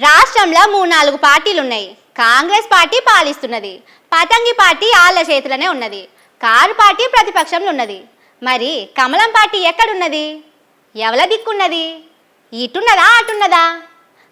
రాష్ట్రంలో 3-4 పార్టీలు ఉన్నాయి. కాంగ్రెస్ పార్టీ పాలిస్తున్నది. పతంగి పార్టీ ఆళ్ళ చేతులనే ఉన్నది. కారు పార్టీ ప్రతిపక్షంలో ఉన్నది. మరి కమలం పార్టీ ఎక్కడున్నది? ఎవల దిక్కున్నది? ఇటున్నదా అటున్నదా?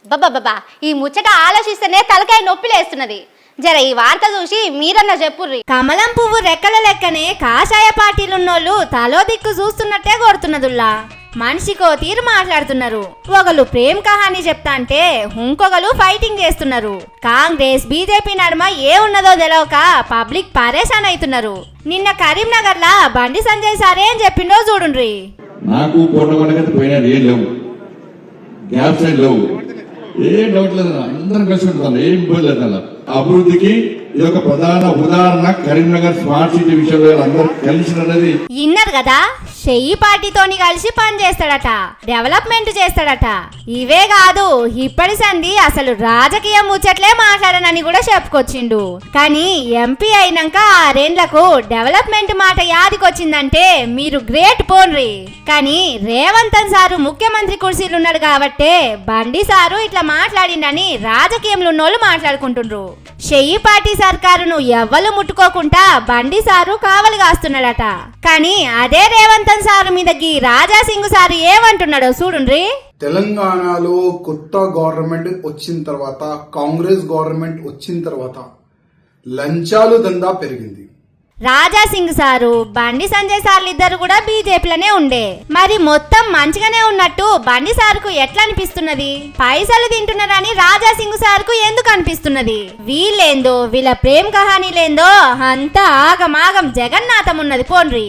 బాబా ఈ ముచ్చట ఆలోచిస్తేనే తలకాయ నొప్పి లేస్తున్నది. జర ఈ వార్త చూసి మీరన్నా చెప్పుర్రి. కమలం పువ్వు రెక్కల లెక్కనే కాషాయ పార్టీలున్నోళ్ళు తలో దిక్కు చూస్తున్నట్టే కొడుతున్నదుల్లా. మనిషికో తీరు మాట్లాడుతున్నారు. ఒకళ్ళు ప్రేమ్ కహాని చెప్తా అంటే ఇంకొకరు ఫైటింగ్ చేస్తున్నారు. కాంగ్రెస్ బీజేపీ నడుమ ఏ ఉన్నదో తెలవక పబ్లిక్ పరేషాన్ అవుతున్నారు. నిన్న కరీంనగర్ లా బండి సంజయ్ సారే అని చెప్పిండో చూడుండ్రి. నాకు ఏం డౌట్ లేదు, అందరం కలిసి ఉంటాను, ఏం ఇబ్బంది లేదు. అలా అభివృద్ధికి ఇది ఒక ప్రధాన ఉదాహరణ. కరీంనగర్ స్మార్ట్ సిటీ విషయంలో అందరూ కలిసినది ఇన్నారు కదా. చెయ్యి పార్టీతోని కలిసి పని చేస్తాడట, డెవలప్మెంట్ చేస్తాడట. ఇవే కాదు, ఇప్పటి సంది అసలు రాజకీయం ముచ్చట్లే మాట్లాడనని కూడా చెప్పుకొచ్చిండు. కానీ ఎంపీ అయినాక 6 ఏళ్లకు డెవలప్మెంట్ మాట యాదికొచ్చిందంటే మీరు గ్రేట్ పోన్రి. కానీ రేవంతన్ సారు ముఖ్యమంత్రి కుర్చీలు ఉన్నాడు కాబట్టే బండి సారు ఇట్లా మాట్లాడిండని రాజకీయంలో ఉన్నోళ్ళు మాట్లాడుకుంటుండ్రు. చెయ్యి పార్టీ సర్కారును ఎవ్వలు ముట్టుకోకుండా బండి సారు కావలి కాస్తున్నాడట. కానీ అదే రేవంతన్ సారు మీదకి రాజా సింగ్ సారు ఏమంటున్నాడో చూడుండ్రి. తెలంగాణలో కొత్త గవర్నమెంట్ వచ్చిన తర్వాత, కాంగ్రెస్ గవర్నమెంట్ వచ్చిన తర్వాత లంచాలు దందా పెరిగింది. రాజా సింగ్ సారు బండి సంజయ్ సార్లు ఇద్దరు కూడా బీజేపీలోనే ఉండే. మరి మొత్తం మంచిగానే ఉన్నట్టు బండి సార్కు ఎట్లా అనిపిస్తున్నది? పైసలు తింటున్నారని రాజా సింగ్ సార్కు ఎందుకు అనిపిస్తున్నది? వీళ్ళేందో వీళ్ళ ప్రేమ్ కహానీలేందో అంతా ఆగమాగం జగన్నాథం ఉన్నది పోన్రి.